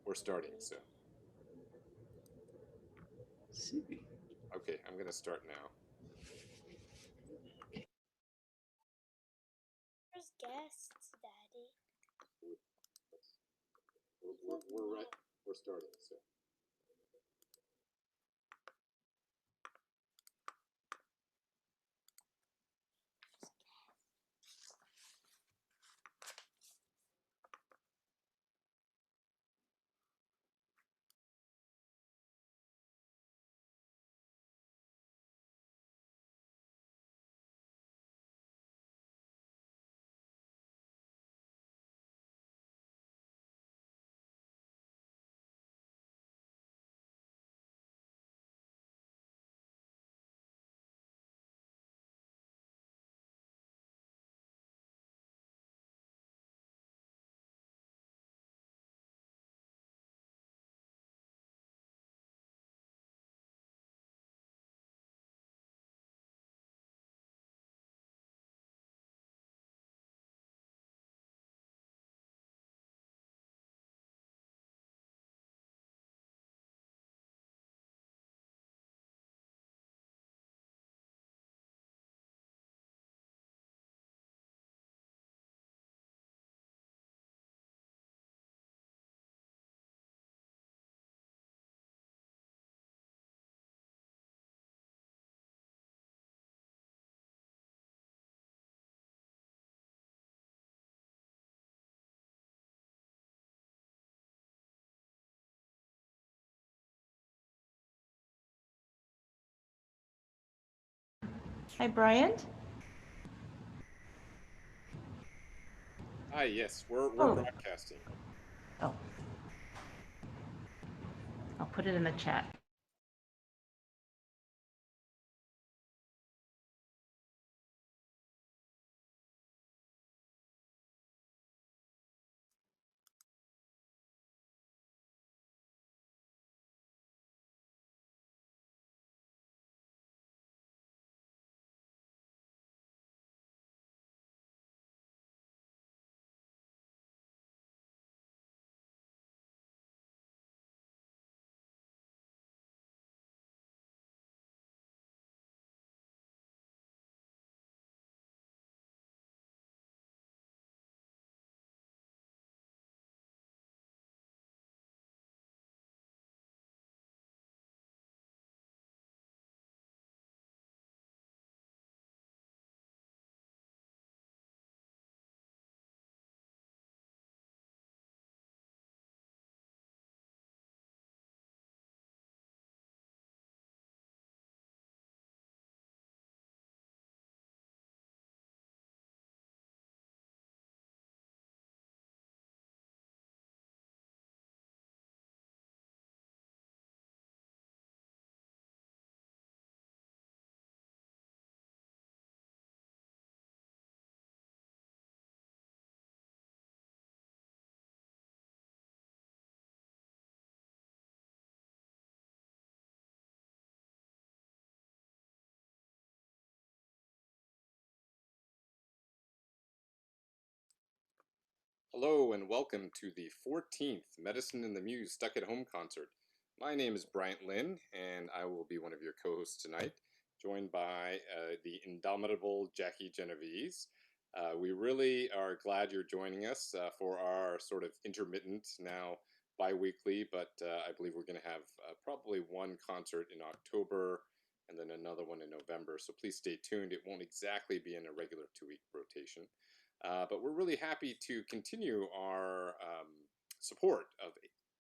we're starting, so. See. Okay, I'm gonna start now. There's guests, Daddy. We're starting, so. Hi, Bryant. Hi, yes, we're Oh. broadcasting. Oh. I'll put it in the chat. Hello and welcome to the 14th Medicine in the Muse Stuck at Home concert. My name is Bryant Lynn, and I will be one of your co-hosts tonight, joined by the indomitable Jackie Genovese. We really are glad you're joining us for our sort of intermittent, now bi-weekly, but I believe we're going to have probably one concert in October and then another one in November, so please stay tuned. It won't exactly be in a regular 2-week rotation. But we're really happy to continue our support of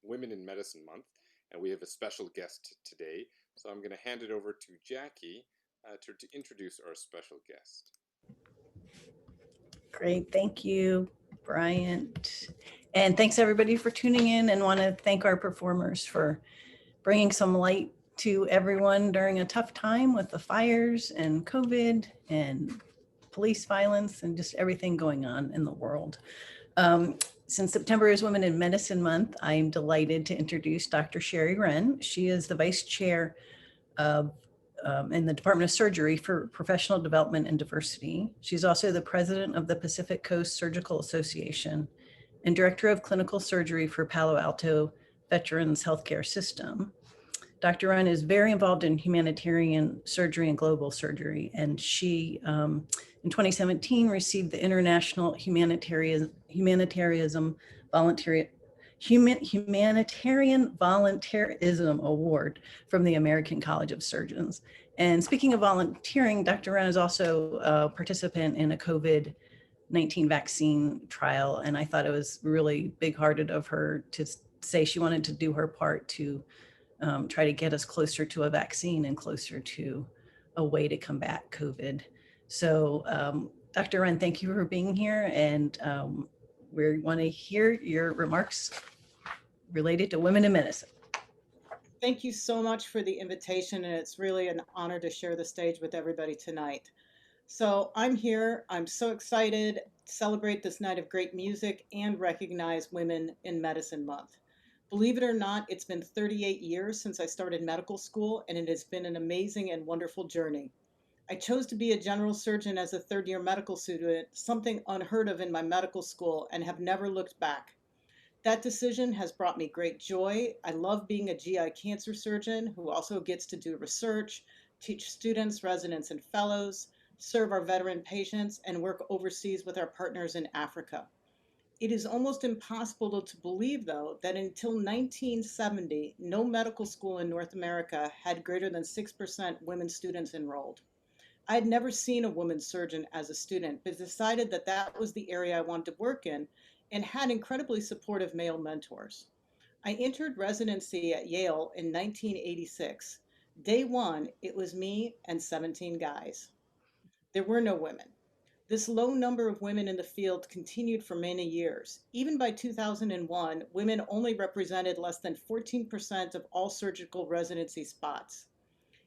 Women in Medicine Month, and we have a special guest today. So I'm going to hand it over to Jackie to introduce our special guest. Great, thank you, Bryant. And thanks everybody for tuning in, and want to thank our performers for bringing some light to everyone during a tough time with the fires and COVID and police violence and just everything going on in the world. Since September is Women in Medicine Month, I'm delighted to introduce Dr. Sherry Wren. She is the Vice Chair of in the Department of Surgery for Professional Development and Diversity. She's also the President of the Pacific Coast Surgical Association and Director of Clinical Surgery for Palo Alto veterans healthcare system. Dr. Run is very involved in humanitarian surgery and global surgery, and she, in 2017, received the International Humanitarianism Humanitarian Volunteerism Award from the American College of Surgeons. And speaking of volunteering, Dr. Run is also a participant in a COVID-19 vaccine trial, and I thought it was really big-hearted of her to say she wanted to do her part to try to get us closer to a vaccine and closer to a way to combat COVID. So Dr. Run, thank you for being here. And we want to hear your remarks related to women in medicine. Thank you so much for the invitation, and it's really an honor to share the stage with everybody tonight. So I'm here, I'm so excited to celebrate this night of great music and recognize Women in Medicine Month. Believe it or not, it's been 38 years since I started medical school, and it has been an amazing and wonderful journey. I chose to be a general surgeon as a third-year medical student, something unheard of in my medical school, and have never looked back. That decision has brought me great joy. I love being a GI cancer surgeon who also gets to do research, teach students, residents, and fellows, serve our veteran patients, and work overseas with our partners in Africa. It is almost impossible to believe, though, that until 1970, no medical school in North America had greater than 6% women students enrolled. I had never seen a woman surgeon as a student, but decided that that was the area I wanted to work in and had incredibly supportive male mentors. I entered residency at Yale in 1986. Day one, it was me and 17 guys. There were no women. This low number of women in the field continued for many years. Even by 2001, women only represented less than 14% of all surgical residency spots.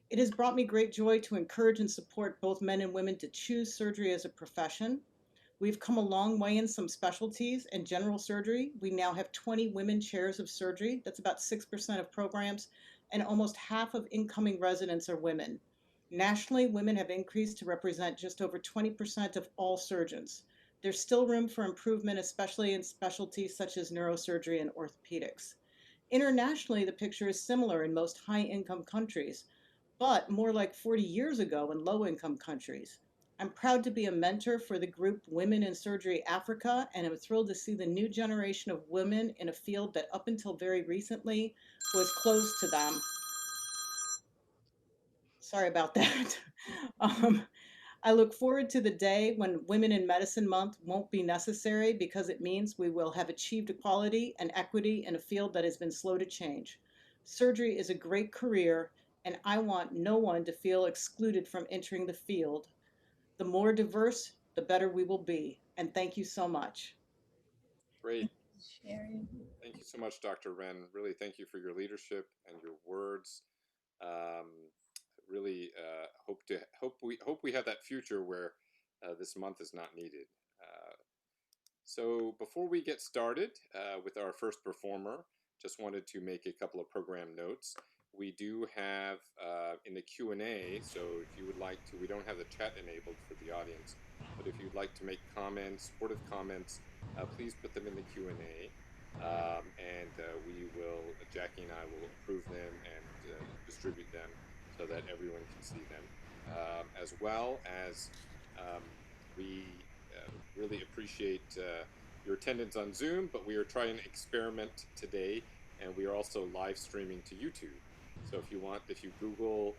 It has brought me great joy to encourage and support both men and women to choose surgery as a profession. We've come a long way in some specialties and general surgery. We now have 20 women chairs of surgery. That's about 6% of programs, and almost half of incoming residents are women. Nationally, women have increased to represent just over 20% of all surgeons. There's still room for improvement, especially in specialties such as neurosurgery and orthopedics. Internationally, the picture is similar in most high-income countries, but more like 40 years ago in low-income countries. I'm proud to be a mentor for the group Women in Surgery Africa, and I'm thrilled to see the new generation of women in a field that up until very recently was closed to them. Sorry about that. I look forward to the day when Women in Medicine Month won't be necessary because it means we will have achieved equality and equity in a field that has been slow to change. Surgery is a great career, and I want no one to feel excluded from entering the field. The more diverse, the better we will be. And thank you so much. Great. Sharon. Thank you so much, Dr. Wren. Really, thank you for your leadership and your words. Really hope we have that future where this month is not needed. So before we get started with our first performer, just wanted to make a couple of program notes. We do have in the Q&A, so if you would like to, we don't have the chat enabled for the audience, but if you'd like to make comments, supportive comments, please put them in the Q&A, and we will, Jackie and I will approve them and distribute them so that everyone can see them. As well as we really appreciate your attendance on Zoom, but we are trying an experiment today, and we are also live streaming to YouTube. So if you Google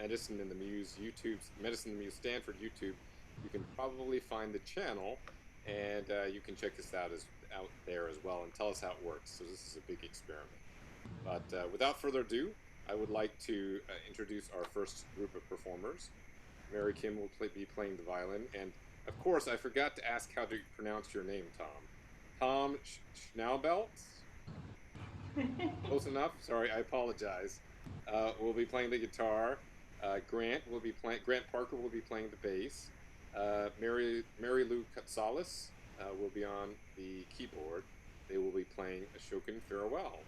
Medicine in the Muse YouTube, Medicine in the Muse Stanford YouTube, you can probably find the channel, and you can check this out there as well and tell us how it works. So this is a big experiment. But without further ado, I would like to introduce our first group of performers. Mary Kim will be playing the violin, and of course, I forgot to ask how to pronounce your name, Tom. Tom Schnaubelt? Close enough? Sorry, I apologize. Will be playing the guitar. Grant Parker will be playing the bass. Mary Lou Katsalis will be on the keyboard. They will be playing Ashokan Farewell.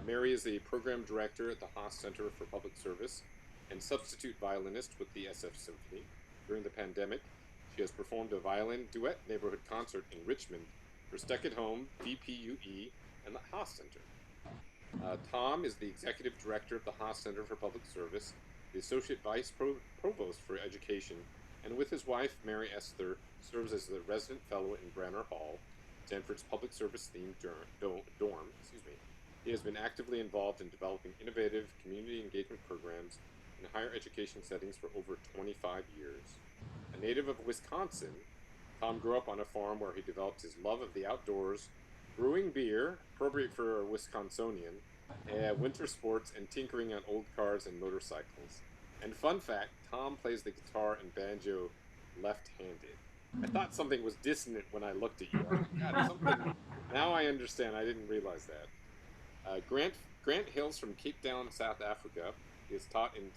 Mary is a program director at the Haas Center for Public Service and substitute violinist with the SF Symphony. During the pandemic, she has performed a violin duet neighborhood concert in Richmond for Stuck at Home, VPUE, and the Haas Center. Tom is the Executive Director of the Haas Center for Public Service, the Associate Vice Provost for Education, and with his wife, Mary Esther, serves as the Resident Fellow in Branner Hall, Stanford's public service themed dorm. He has been actively involved in developing innovative community engagement programs in higher education settings for over 25 years. A native of Wisconsin, Tom grew up on a farm where he developed his love of the outdoors, brewing beer, appropriate for a Wisconsinian, winter sports, and tinkering on old cars and motorcycles. And fun fact, Tom plays the guitar and banjo left-handed. I thought something was dissonant when I looked at you. God, something. Now I understand. I didn't realize that. Grant hails from Cape Town, South Africa. He has taught in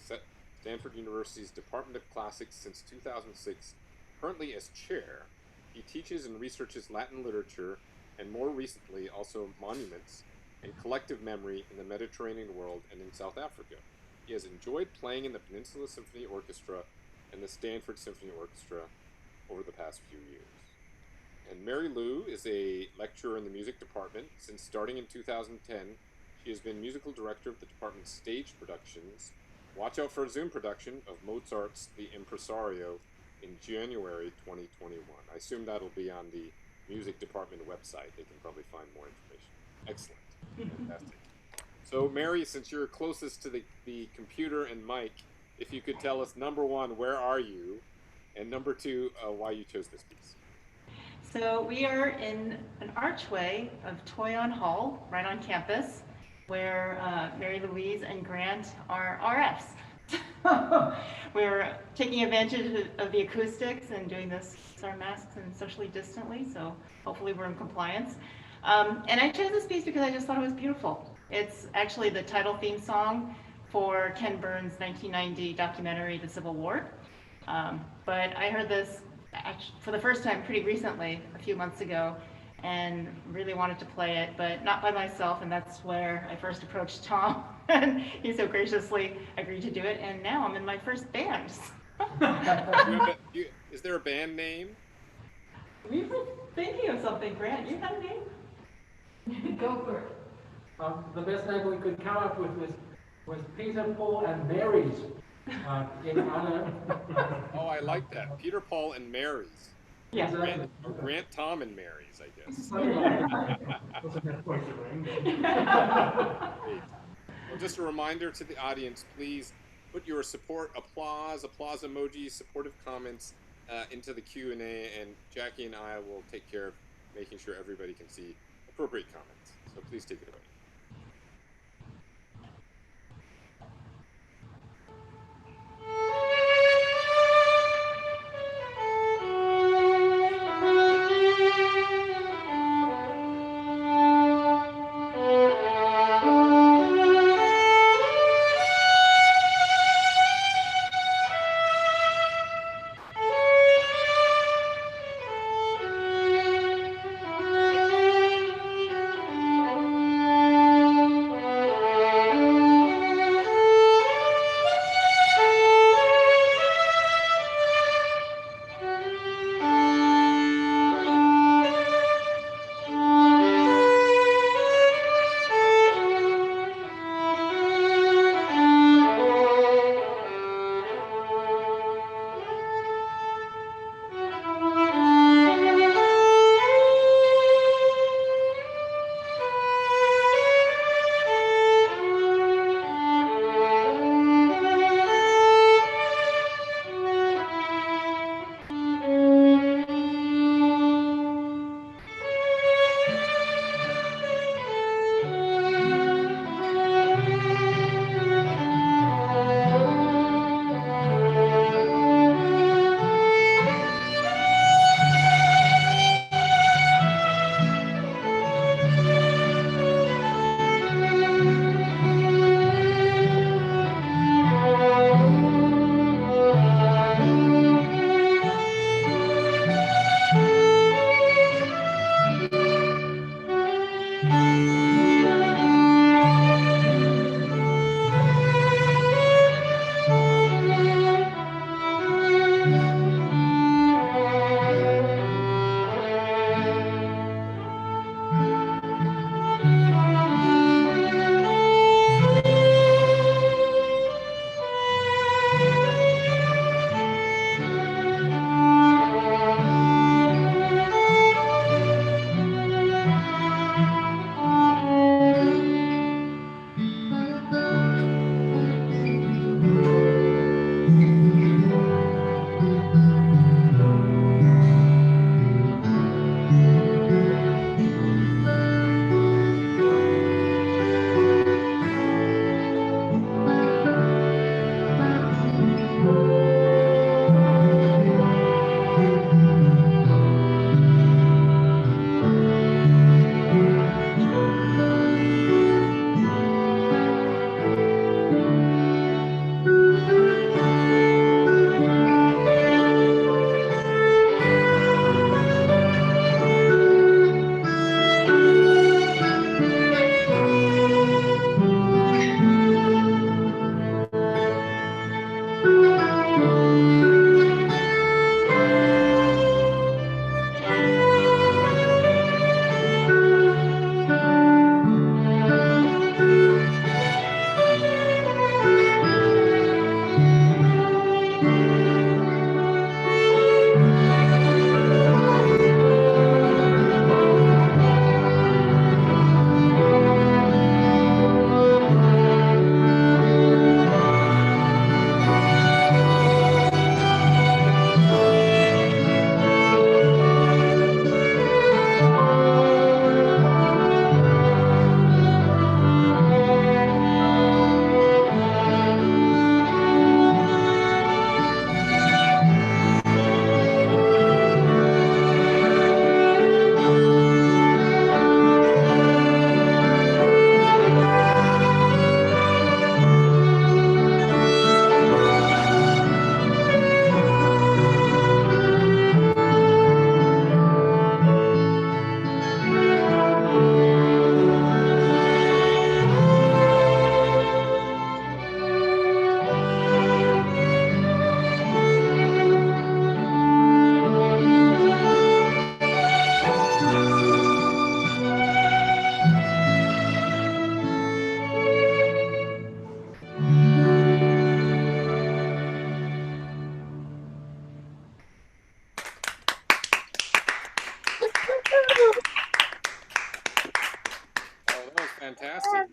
Stanford University's Department of Classics since 2006, currently as chair. He teaches and researches Latin literature, and more recently also monuments and collective memory in the Mediterranean world and in South Africa. He has enjoyed playing in the Peninsula Symphony Orchestra and the Stanford Symphony Orchestra over the past few years. And Mary Lou is a lecturer in the music department. Since starting in 2010, she has been musical director of the department's stage productions. Watch out for a Zoom production of Mozart's The Impresario in January 2021. I assume that'll be on the music department website. They can probably find more information. Excellent. Fantastic. So, Mary, since you're closest to the computer and mic, if you could tell us, number one, where are you? And number two, why you chose this piece. So we are in an archway of Toyon Hall, right on campus, where Mary Louise and Grant are RFs. We're taking advantage of the acoustics and doing this with our masks and socially distantly, so hopefully we're in compliance. And I chose this piece because I just thought it was beautiful. It's actually the title theme song for Ken Burns' 1990 documentary, The Civil War. But I heard this for the first time pretty recently, a few months ago, and really wanted to play it, but not by myself, and that's where I first approached Tom, and he so graciously agreed to do it, and now I'm in my first band. Is there a band name? We were thinking of something, Grant. You have a name? Go for it. The best name we could come up with was Peter, Paul, and Mary's. In honor. Oh, I like that. Peter, Paul, and Mary's. Yeah. Grant, Tom, and Mary's, I guess. Well, just a reminder to the audience, please put your applause emojis, supportive comments into the Q&A, and Jackie and I will take care of making sure everybody can see appropriate comments. So please take it away.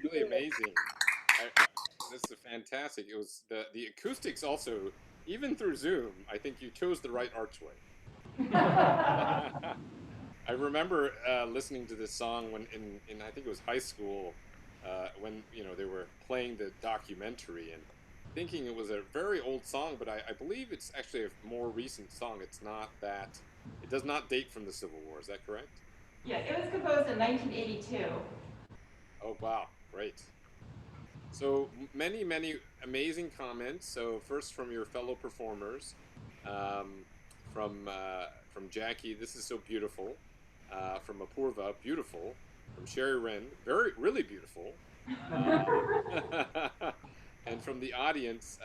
really amazing. This is fantastic. It was the acoustics also, even through Zoom. I think you chose the right archway. I remember listening to this song when in I think it was high school, when they were playing the documentary and thinking it was a very old song, but I believe it's actually a more recent song. It does not date from the Civil War. Is that correct? Yeah, it was composed in 1982. Oh wow, great. So many amazing comments. So first from your fellow performers, um, from Jackie, this is so beautiful. From Apurva, beautiful. From Sherry Wren, really beautiful. And from the audience,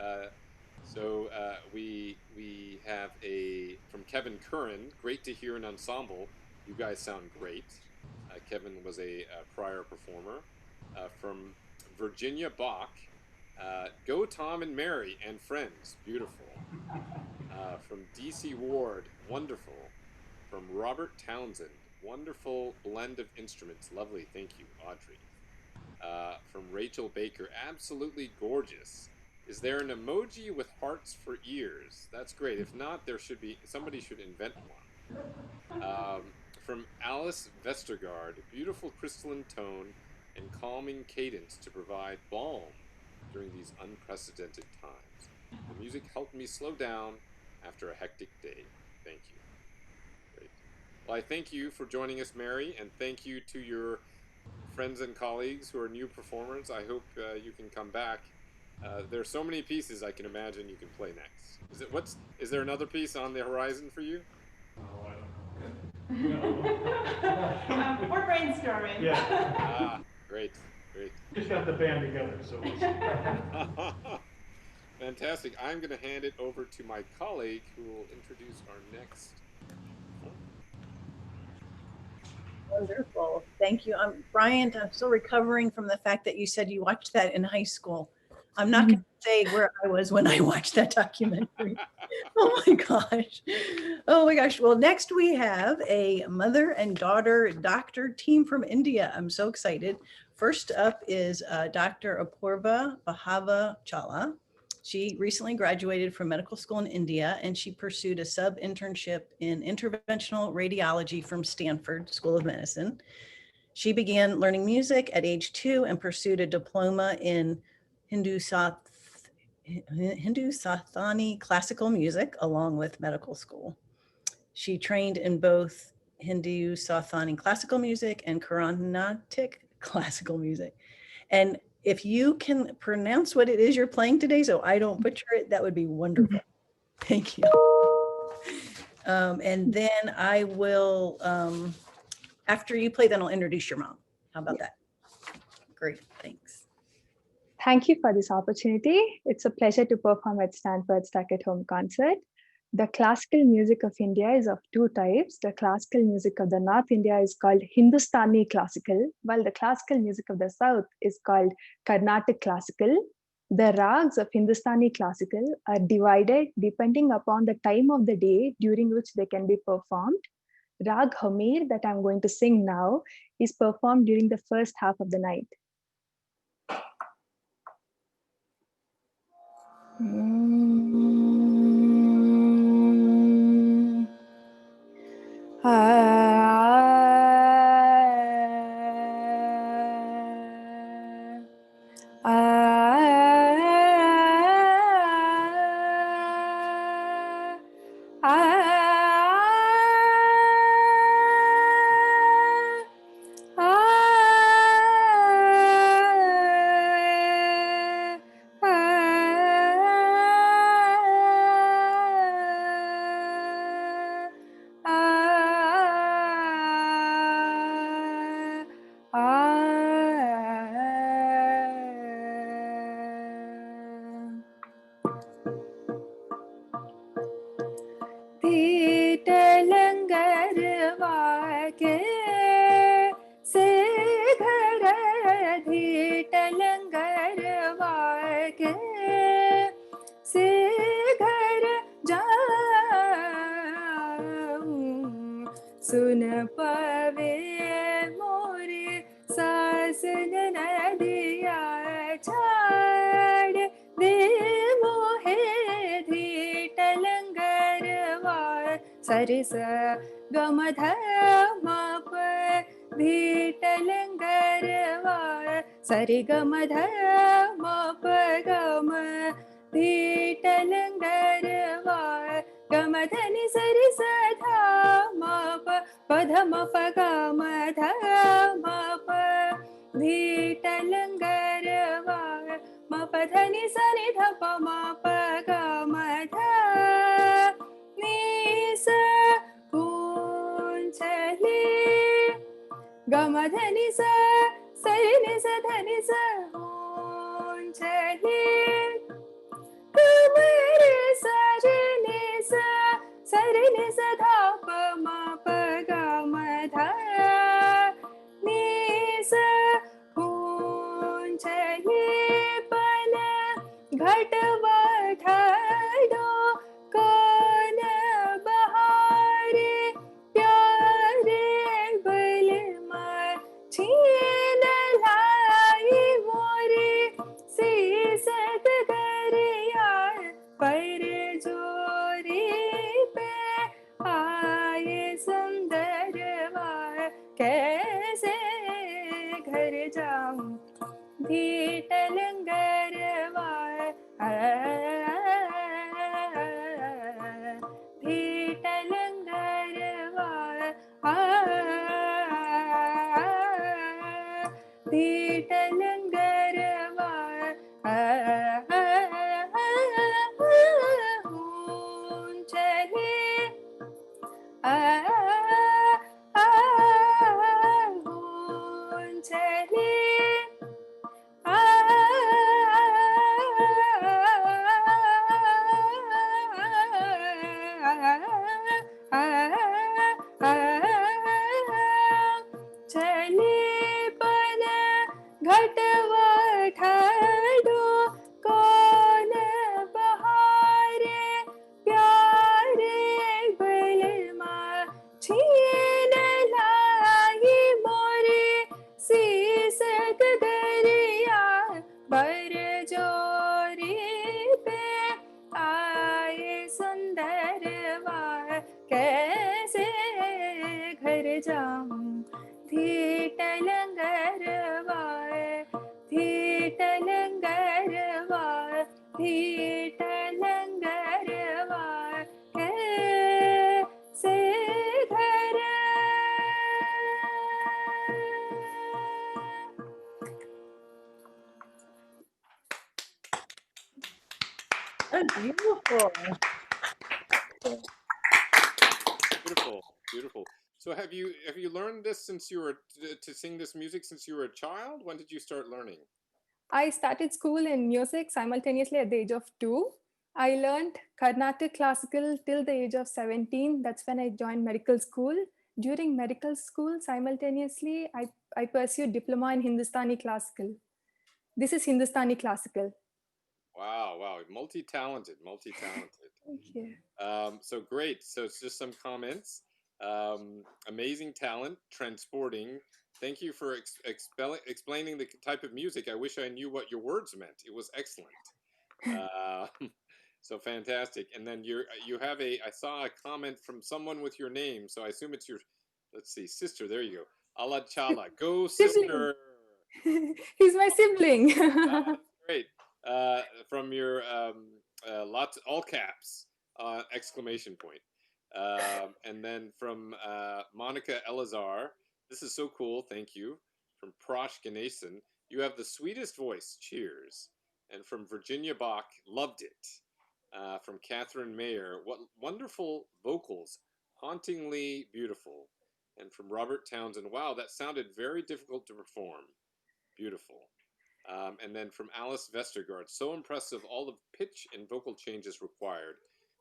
we have from Kevin Curran. Great to hear an ensemble. You guys sound great. Kevin was a prior performer. From Virginia Bach, Go Tom and Mary and Friends, beautiful. From DC Ward, wonderful. From Robert Townsend, wonderful blend of instruments, lovely, thank you, Audrey. From Rachel Baker, absolutely gorgeous. Is there an emoji with hearts for ears? That's great. If not, somebody should invent one. From Alice Vestergaard, beautiful crystalline tone and calming cadence to provide balm during these unprecedented times. The music helped me slow down after a hectic day. Thank you. Great. Well, I thank you for joining us, Mary, and thank you to your friends and colleagues who are new performers. I hope you can come back. There are so many pieces I can imagine you can play next. Is there another piece on the horizon for you? Oh, I don't know. We're brainstorming. Yeah. Great. Just got the band together, so we'll see. Fantastic. I'm going to hand it over to my colleague who will introduce our next. Wonderful. Thank you. Bryant, I'm still recovering from the fact that you said you watched that in high school. I'm not going to say where I was when I watched that documentary. Oh my gosh. Oh my gosh. Well, next we have a mother and daughter doctor team from India. I'm so excited. First up is Dr. Apurva Bahava-Challa. She recently graduated from medical school in India, and she pursued a sub-internship in interventional radiology from Stanford School of Medicine. She began learning music at age 2 and pursued a diploma in Hindustani classical music along with medical school. She trained in both Hindustani classical music and Carnatic classical music. And if you can pronounce what it is you're playing today, so I don't butcher it, that would be wonderful. Thank you. And then I will, after you play, then I'll introduce your mom. How about that? Great, thanks. Thank you for this opportunity. It's a pleasure to perform at Stanford Stuck at Home concert. The classical music of India is of 2 types. The classical music of the North India is called Hindustani classical, while the classical music of the South is called Carnatic classical. The rags of Hindustani classical are divided depending upon the time of the day during which they can be performed. Rag Hamir, that I'm going to sing now, is performed during the first half of the night. सुन पावे मोरे सासन नदी सरि स ग म ध म प धीटल गरवाळ सरि ग म ध म प ग म धीटल गरवाळ ग म ध नि सरि स ध म प प ध म प ग म ध म प धीटल गरवाळ म प ध नि स नि ध प म प ग म ध नि स उंचली ग म ध नि स सरि नि स ध नि स उंचली ग म रे स रि नि स सरि नि स ध प म प ग म ध नि स उंचली पण घट वठडो कोन बहारे प्यारे बलमा छीन लाई मोरे सीसत दरिया पर जोरी पे आए सुंदर वार कैसे घर जाऊं धीटल गरवाळ धीटल गरवाळ धीटल गरवाळ उंचली उंचली चली पण घट वठडो कोन बहारे प्यारे बलमा छीन लाई मोरे सीसत दरिया बर जोरी पे आए सुंदर वार कैसे घर जाऊं धीटल गरवाळ धीटल गरवाळ धीटल गरवाळ कैसे घर Oh, beautiful. Beautiful, beautiful. So have you learned this since you were to sing this music since you were a child? When did you start learning? I started school in music simultaneously at the age of 2. I learned Carnatic classical till the age of 17. That's when I joined medical school. During medical school, simultaneously, I pursued diploma in Hindustani classical. This is Hindustani classical. Wow, wow, multi-talented, multi-talented. Thank you. So great. So it's just some comments. Amazing talent, transporting. Thank you for explaining the type of music. I wish I knew what your words meant. It was excellent. So fantastic. And then you have I saw a comment from someone with your name, so I assume it's your, let's see, sister. There you go. Allah Chala. Go sister. He's my sibling. That's great. From your lots, all caps, exclamation point. And then from Monica Elazar, this is so cool, thank you. From Prosh Ganesan, you have the sweetest voice, cheers. And from Virginia Bach, loved it. From Catherine Mayer, what wonderful vocals, hauntingly beautiful. And from Robert Townsend, wow, that sounded very difficult to perform. Beautiful. And then from Alice Vestergaard, so impressive, all the pitch and vocal changes required.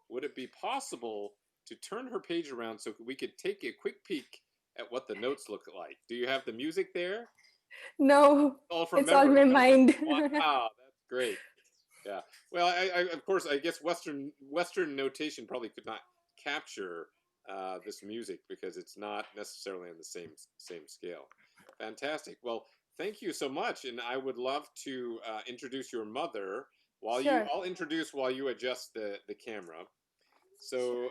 Would it be possible to turn her page around so we could take a quick peek at what the notes look like? Do you have the music there? No, it's all my mind. Wow, that's great. Yeah. Well, I of course, I guess Western notation probably could not capture this music because it's not necessarily on the same scale. Fantastic. Well, thank you so much, and I would love to introduce your mother. Sure. I'll introduce while you adjust the camera. So,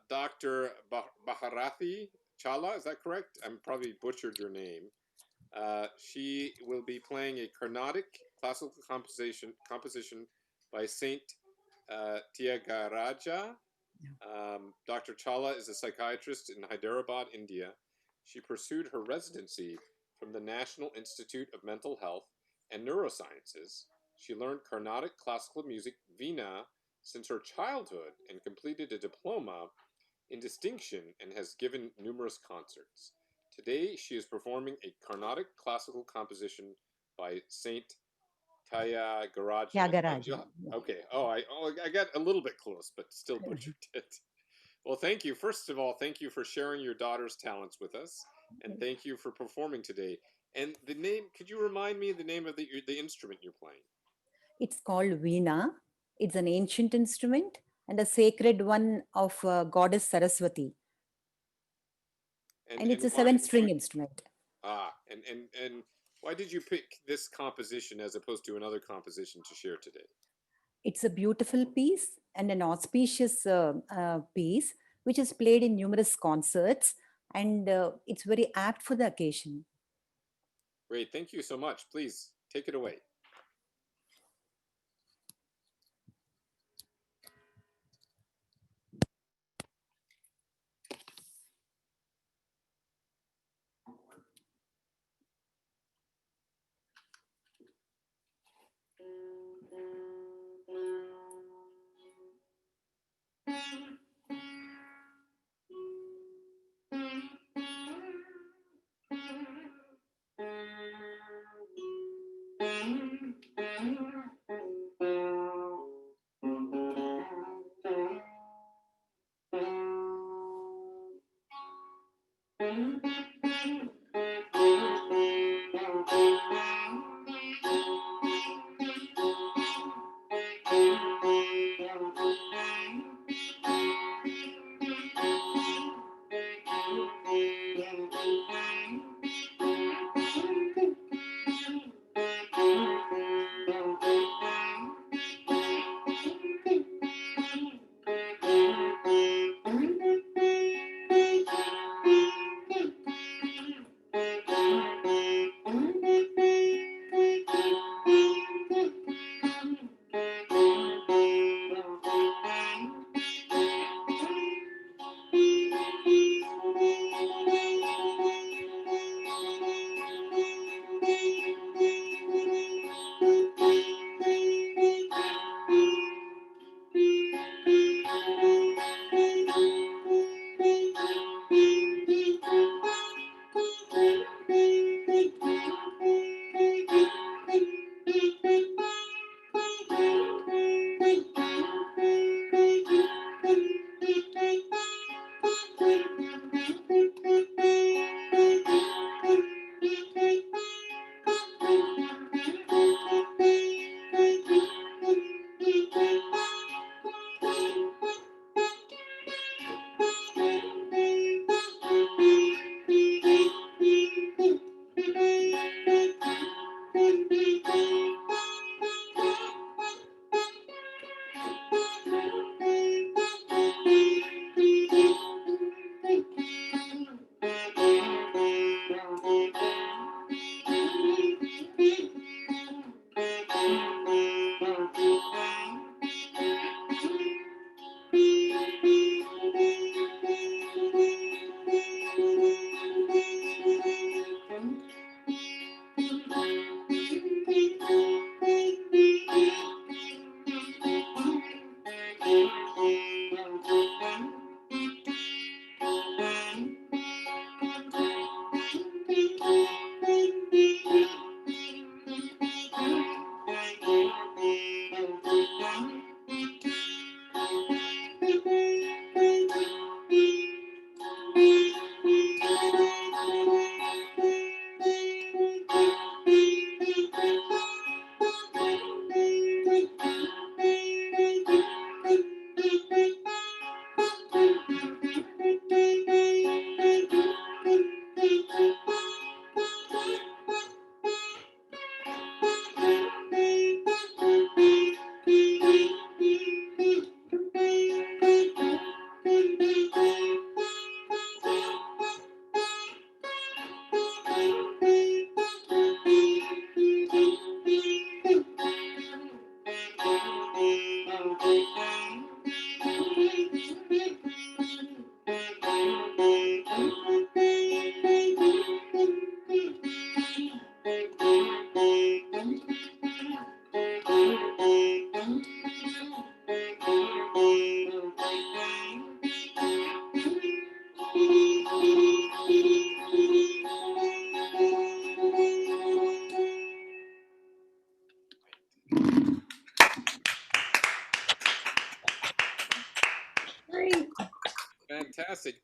Dr. Bharathi Chala, is that correct? I'm probably butchered your name. She will be playing a Carnatic classical composition by Saint Tyagaraja. Dr. Chala is a psychiatrist in Hyderabad, India. She pursued her residency from the National Institute of Mental Health and Neurosciences. She learned Carnatic classical music, Veena, since her childhood and completed a diploma in distinction and has given numerous concerts. Today, she is performing a Carnatic classical composition by Saint Tyagaraja. Tyagaraja. Okay. I got a little bit close, but still butchered it. Well, thank you. First of all, thank you for sharing your daughter's talents with us, and thank you for performing today. And the name, could you remind me the name of the instrument you're playing? It's called Veena. It's an ancient instrument and a sacred one of goddess Saraswati. And it's a 7-string instrument. And why did you pick this composition as opposed to another composition to share today? It's a beautiful piece and an auspicious piece, which is played in numerous concerts, and it's very apt for the occasion. Great, thank you so much. Please take it away. fantastic.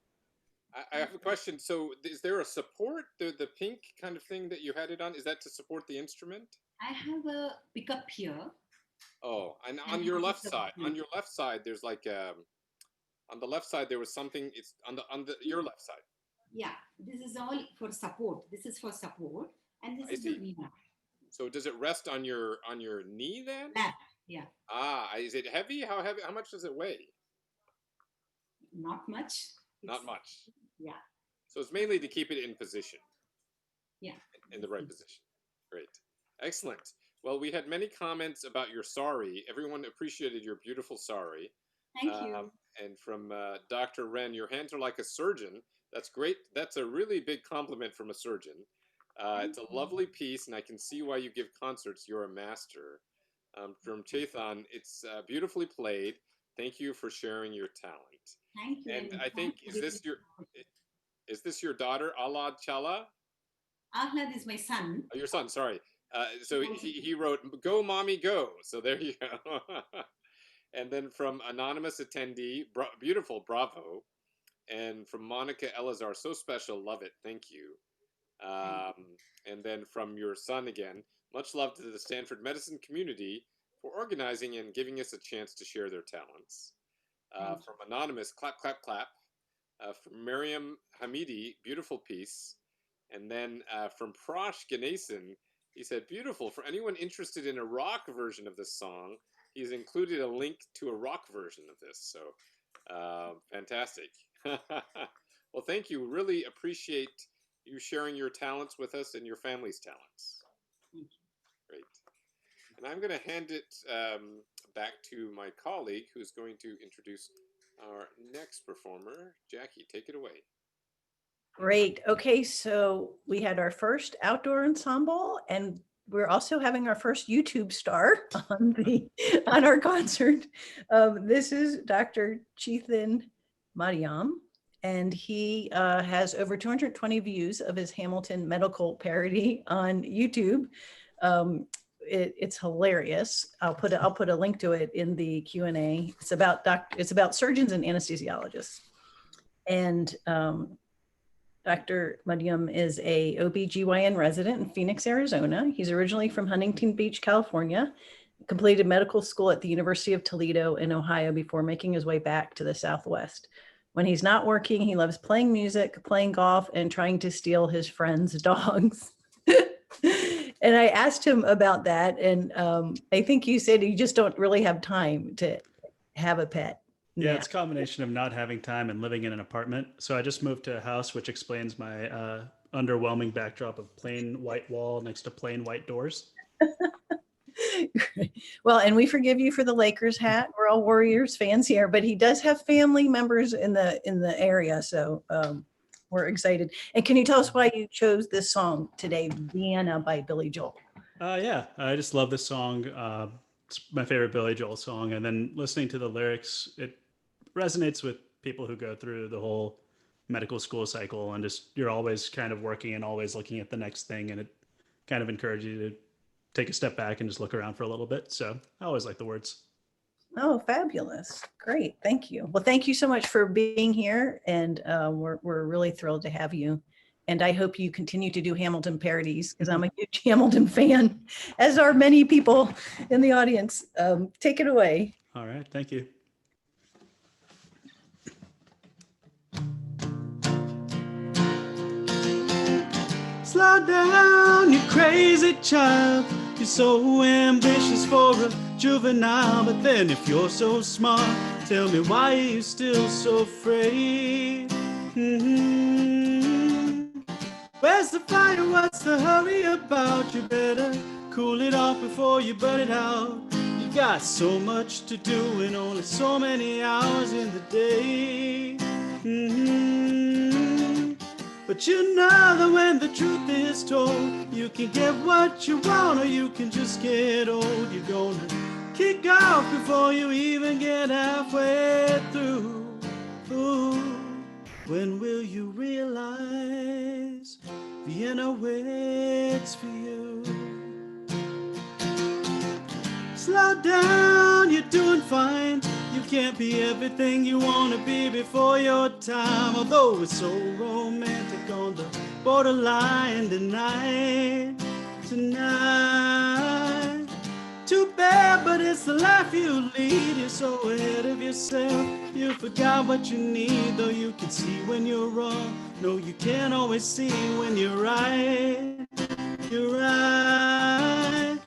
I have a question. So is there a support, the pink kind of thing that you had it on? Is that to support the instrument? I have a pickup here. Oh, and And on your this left is the side, on pink. your left side, there's like on the left side there was something. It's on the your left side. Yeah, this is all for support. This is for support, and this I is the see. Veena. So does it rest on your knee then? Lap, yeah, Ah, is it heavy? How heavy? How much does it weigh? not much. Not It's, much. yeah, So it's mainly to keep it in position, yeah. in the right position. Great. Excellent. Well, we had many comments about your sari. Everyone appreciated your beautiful sari. Thank you. And from Dr. Ren, your hands are like a surgeon. That's great. That's a really big compliment from a surgeon. It's a lovely piece, and I can see why you give concerts. You're a master. From Chetan, it's beautifully played. Thank you for sharing your talent. Thank you. And I thank think, you for is this your daughter, Alad Chala? Ahlad is my son. Oh, your son, sorry. So he wrote, "Go, mommy, go." So there you go. And then from anonymous attendee, beautiful, bravo. And from Monica Elazar, so special, love it, thank you. And then from your son again, much love to the Stanford medicine community for organizing and giving us a chance to share their talents. From anonymous, clap, clap, clap. From Miriam Hamidi, beautiful piece. And then from Prash Ganesan, he said, beautiful. For anyone interested in a rock version of this song, he's included a link to a rock version of this. So fantastic. Well, thank you. Really appreciate you sharing your talents with us and your family's talents. Great. And I'm going to hand it back to my colleague who's going to introduce our next performer. Jackie, take it away. Great. Okay, so we had our first outdoor ensemble, and we're also having our first YouTube star on our concert. This is Dr. Chetan Madhyam, and he has over 220 views of his Hamilton medical parody on YouTube. It's hilarious. I'll put a link to it in the Q&A. It's about surgeons and anesthesiologists. And Dr. Madhyam is a OB/GYN resident in Phoenix, Arizona. He's originally from Huntington Beach, California, completed medical school at the University of Toledo in Ohio before making his way back to the Southwest. When he's not working, he loves playing music, playing golf, and trying to steal his friends' dogs. And I asked him about that, and I think you said you just don't really have time to have a pet. Yeah, it's a combination of not having time and living in an apartment. So I just moved to a house, which explains my underwhelming backdrop of plain white wall next to plain white doors. Well, and we forgive you for the Lakers hat. We're all Warriors fans here, but he does have family members in the area, so we're excited. And can you tell us why you chose this song today, Vienna by Billy Joel? Yeah, I just love this song. It's my favorite Billy Joel song. And then listening to the lyrics, it resonates with people who go through the whole medical school cycle, and just you're always kind of working and always looking at the next thing, and it kind of encourages you to take a step back and just look around for a little bit. So I always like the words. Oh, fabulous. Great. Thank you. Well, thank you so much for being here. And we're really thrilled to have you. And I hope you continue to do Hamilton parodies, because I'm a huge Hamilton fan, as are many people in the audience. Take it away. All right. Thank you. Slow down, you crazy child. You're so ambitious for a juvenile. But then if you're so smart, tell me why are you still so afraid? Where's the fire? What's the hurry about? You better cool it off before you burn it out. You got so much to do and only so many hours in the day. But you know that when the truth is told, you can get what you want or you can just get old. You're gonna kick off before you even get halfway through. Ooh, when will you realize Vienna waits for you? Slow down, you're doing fine. You can't be everything you want to be before your time. Although it's so romantic on the borderline tonight. Too bad, but it's the life you lead. You're so ahead of yourself. You forgot what you need, though you can see when you're wrong. No, you can't always see when you're right. You're right.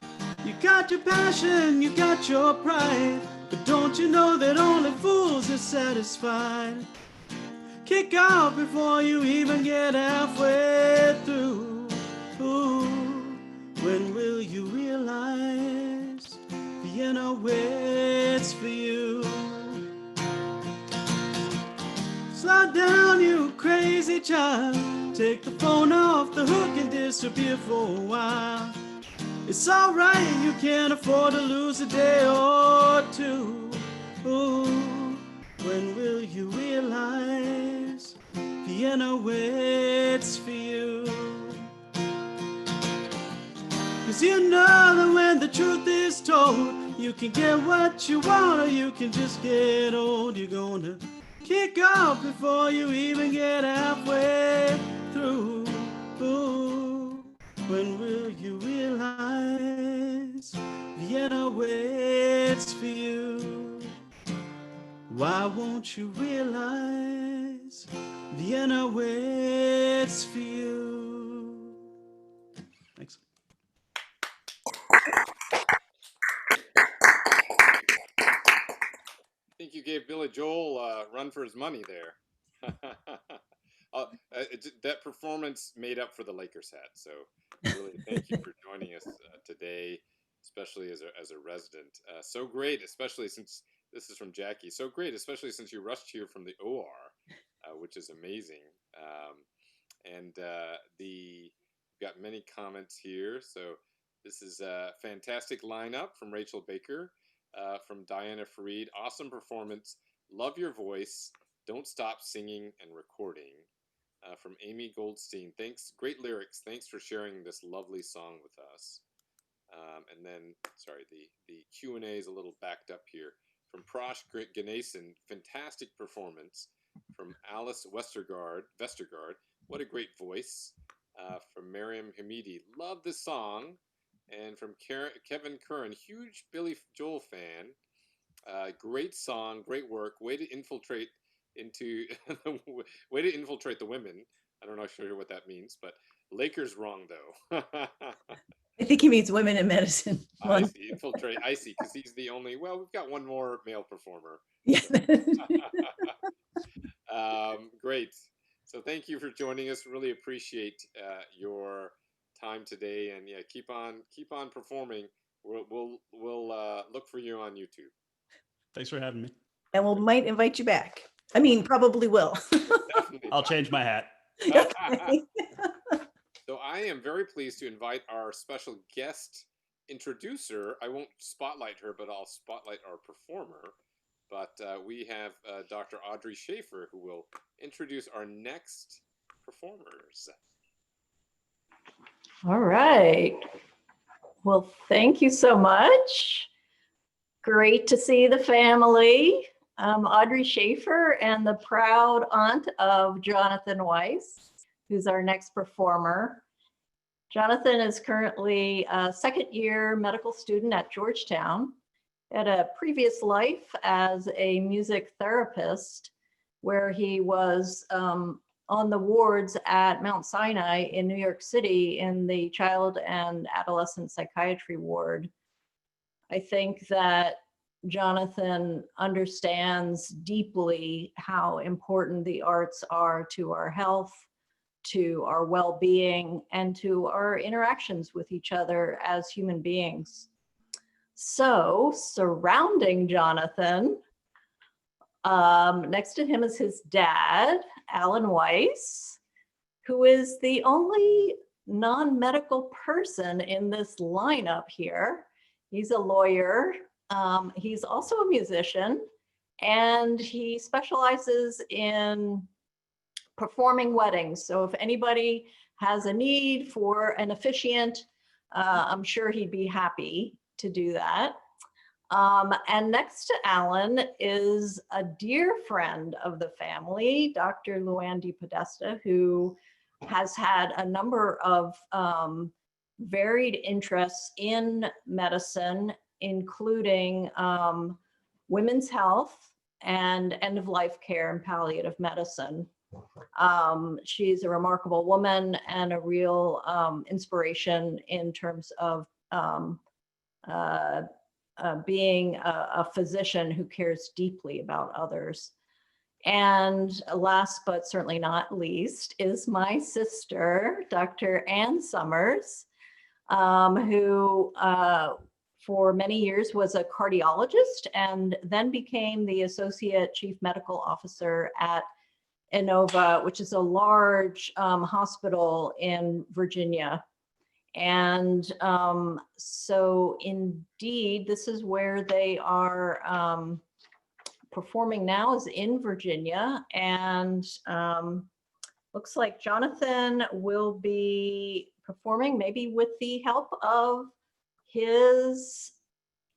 You got your passion, you got your pride. But don't you know that only fools are satisfied? Kick off before you even get halfway through. Ooh, when will you realize Vienna waits for you? Slow down, you crazy child. Take the phone off the hook and disappear for a while. It's alright, you can't afford to lose a day or two. Ooh, when will you realize Vienna waits for you? 'Cause you know that when the truth is told, you can get what you want or you can just get old. You're gonna kick off before you even get halfway through. Ooh, when will you realize Vienna waits for you? Why won't you realize Vienna waits for you? Thanks. I think you gave Billy Joel a run for his money there. That performance made up for the Lakers hat. So really, thank you for joining us today, especially as a resident. So great, especially since this is from Jackie. So great, especially since you rushed here from the OR, which is amazing. We've got many comments here. So this is a fantastic lineup from Rachel Baker. From Diana Fareed, awesome performance, love your voice, don't stop singing and recording. From Amy Goldstein, thanks, great lyrics, thanks for sharing this lovely song with us. And then, sorry, the Q&A is a little backed up here. From Prosh Ganesan, fantastic performance. From Alice Vestergaard, what a great voice. From Miriam Hamidi, love this song. And from Kevin Curran, huge Billy Joel fan. Great song, great work. Way to infiltrate the women. I don't know sure what that means, but Lakers wrong though. I think he means women in medicine. I see, infiltrate. I see, because he's the only. Well, we've got one more male performer. Yeah. Great. So thank you for joining us. Really appreciate your time today, and yeah, keep on performing. We'll look for you on YouTube. Thanks for having me. And we might invite you back. I mean, probably will. Definitely. I'll change my hat. Okay. So I am very pleased to invite our special guest introducer. I won't spotlight her, but I'll spotlight our performer. But we have Dr. Audrey Schaefer, who will introduce our next performers. All right. Well, thank you so much. Great to see the family. I'm Audrey Schaefer and the proud aunt of Jonathan Weiss, who's our next performer. Jonathan is currently a second-year medical student at Georgetown. Had a previous life as a music therapist where he was on the wards at Mount Sinai in New York City in the child and adolescent psychiatry ward. I think that Jonathan understands deeply how important the arts are to our health, to our well-being, and to our interactions with each other as human beings. So, surrounding Jonathan, next to him is his dad, Alan Weiss, who is the only non-medical person in this lineup here. He's a lawyer. He's also a musician, and he specializes in performing weddings. So if anybody has a need for an officiant, I'm sure he'd be happy to do that. And next to Alan is a dear friend of the family, Dr. Luandy Podesta, who has had a number of varied interests in medicine, including women's health and end-of-life care and palliative medicine. She's a remarkable woman and a real inspiration in terms of being a physician who cares deeply about others. And last but certainly not least is my sister, Dr. Ann Summers, who for many years was a cardiologist and then became the Associate Chief Medical Officer at Inova, which is a large hospital in Virginia. And so indeed, this is where they are performing now, is in Virginia. And looks like Jonathan will be performing maybe with the help of his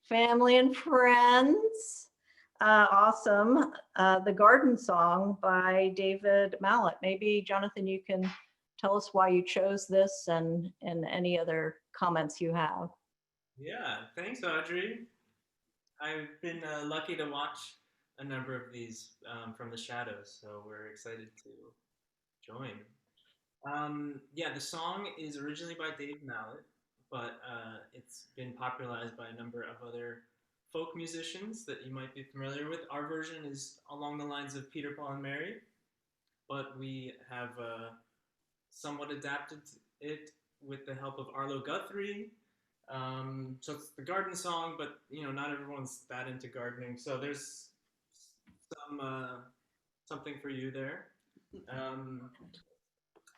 family and friends. Awesome. The Garden Song by David Mallet. Maybe Jonathan, you can tell us why you chose this and any other comments you have. Yeah, thanks, Audrey. I've been lucky to watch a number of these from the shadows, so we're excited to join. Yeah, the song is originally by Dave Mallet, but it's been popularized by a number of other folk musicians that you might be familiar with. Our version is along the lines of Peter, Paul, and Mary, but we have somewhat adapted it with the help of Arlo Guthrie. So it's the garden song, but you know, not everyone's that into gardening. So there's some something for you there.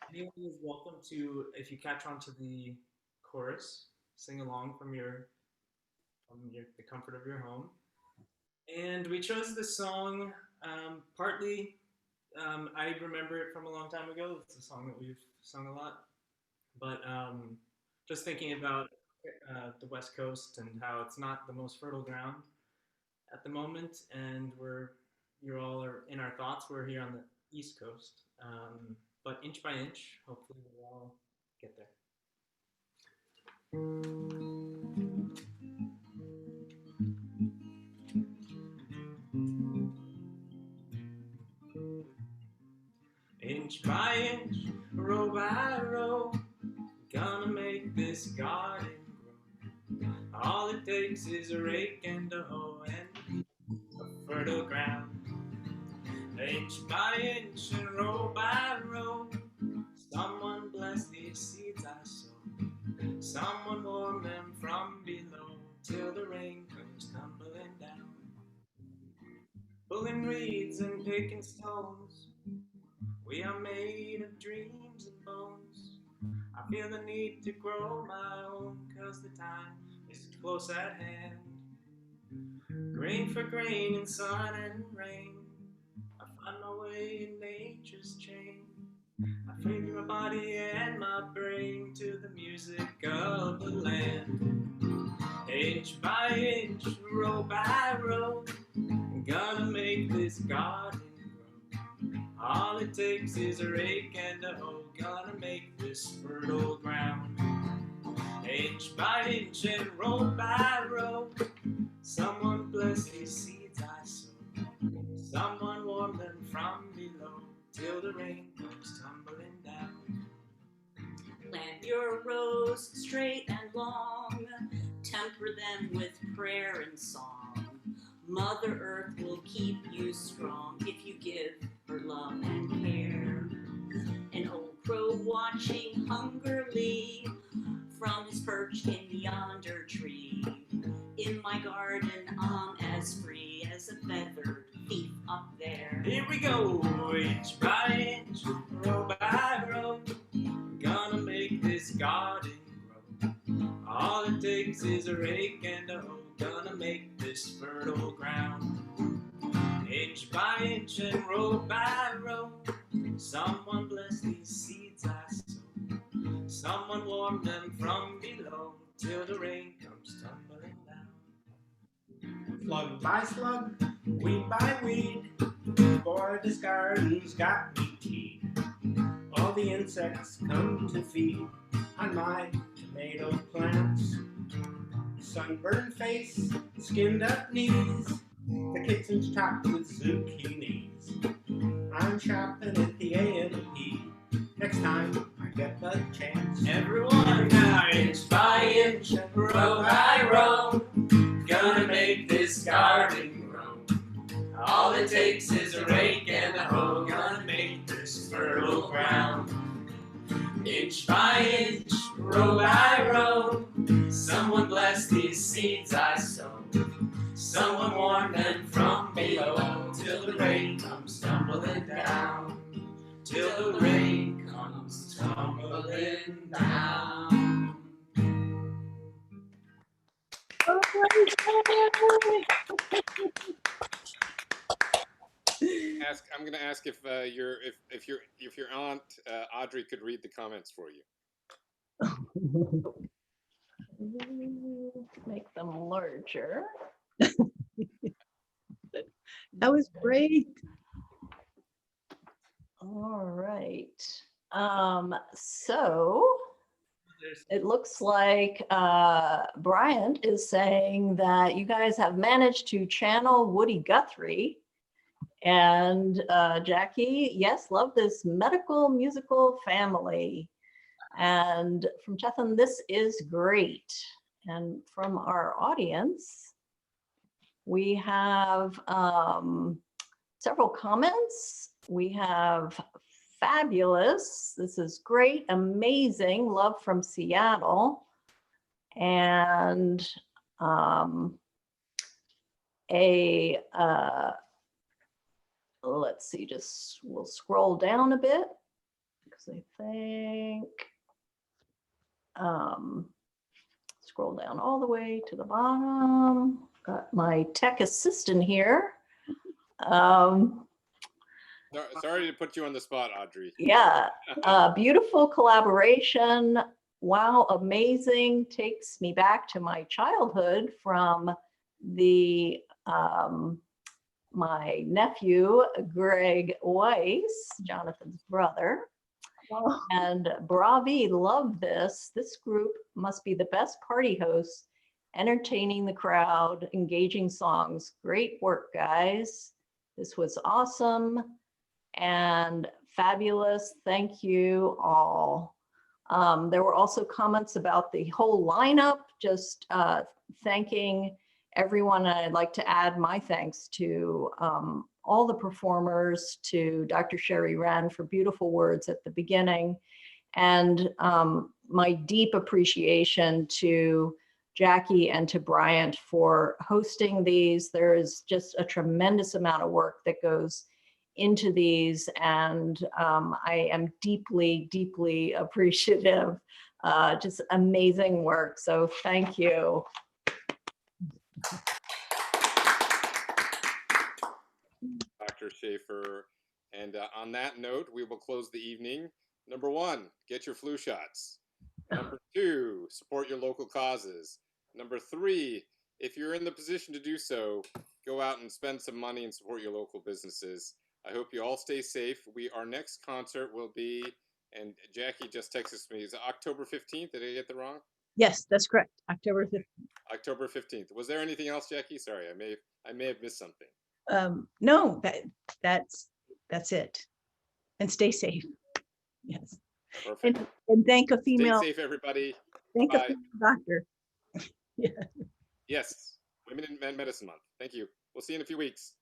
Anyone is welcome to, if you catch on to the chorus, sing along from the comfort of your home. And we chose this song partly. I remember it from a long time ago. It's a song that we've sung a lot. But just thinking about the West Coast and how it's not the most fertile ground at the moment, and you all are in our thoughts. We're here on the East Coast. But inch by inch, hopefully we'll all get there. Inch by inch, row by row, gonna make this garden grow. All it takes is a rake and a hoe and a fertile ground. Inch by inch and row by row, someone bless these seeds I sow. Someone warm them from below till the rain comes tumbling down. Pulling reeds and picking stones, we are made of dreams and bones. I feel the need to grow my own, 'cause the time is close at hand. Grain for grain in sun and rain, I find my way in nature's chain. I feed my body and my brain to the music of the land. Inch by inch, row by row, I'm gonna make this garden grow. All it takes is a rake and a hoe, gonna make this fertile ground. Inch by inch and row by row, someone bless these seeds I sow. Someone warm them from below till the rain comes tumbling down. Plant your rows straight and long, temper them with prayer and song. Mother Earth will keep you strong if you give her love and care. An old crow watching hungrily from his perch in yonder tree. In my garden I'm as free as a feathered thief up there. Here we go, inch by inch, row by row, gonna make this garden grow. All it takes is a rake and a hoe, gonna make this fertile ground. Inch by inch and row by row, someone bless these seeds I sow. Someone warm them from below till the rain comes tumbling down. Slug by slug, weed by weed, boy, this garden's got me keyed. All the insects come to feed on my tomato plants. Sunburned face, skinned up knees, the kitchen's topped with zucchinis. I'm shopping at the A&P next time I get the chance. Everyone now, inch by inch, row by row, gonna make this garden grow. All it takes is a rake and a hoe, gonna make this fertile ground. Inch by inch, row by row, someone bless these seeds I sow. Someone warn them from below, till the rain comes tumbling down. Till the rain comes tumbling down. I'm going to ask if your aunt Audrey could read the comments for you. Make them larger. That was great. All right. So it looks like Bryant is saying that you guys have managed to channel Woody Guthrie. And Jackie, yes, love this medical musical family. And from Chethan, this is great. And from our audience, we have several comments. We have fabulous. This is great, amazing, love from Seattle. And let's see, just we'll scroll down a bit because I think scroll down all the way to the bottom. Got my tech assistant here. Sorry to put you on the spot, Audrey. Yeah, beautiful collaboration. Wow, amazing. Takes me back to my childhood from the my nephew, Greg Weiss, Jonathan's brother. Oh. And Bravi, love this. This group must be the best party hosts, entertaining the crowd, engaging songs. Great work, guys. This was awesome and fabulous. Thank you all. There were also comments about the whole lineup, just thanking everyone. I'd like to add my thanks to all the performers, to Dr. Sherry Wren for beautiful words at the beginning, and my deep appreciation to Jackie and to Bryant for hosting these. There is just a tremendous amount of work that goes into these, and I am deeply, deeply appreciative. Just amazing work. So thank you. Dr. Schaefer. And on that note, we will close the evening. Number 1, get your flu shots. Number 2, support your local causes. Number 3, if you're in the position to do so, go out and spend some money and support your local businesses. I hope you all stay safe. Our next concert will be, and Jackie just texted me, is it October 15th? Did I get that wrong? Yes, that's correct. October 15th. October 15th. Was there anything else, Jackie? Sorry, I may have missed something. No, that's it. And stay safe. Yes. Perfect. And thank a female. Stay safe, everybody. Thank Bye. a female doctor. Yeah. Yes, Women in Medicine Month. Thank you. We'll see you in a few weeks.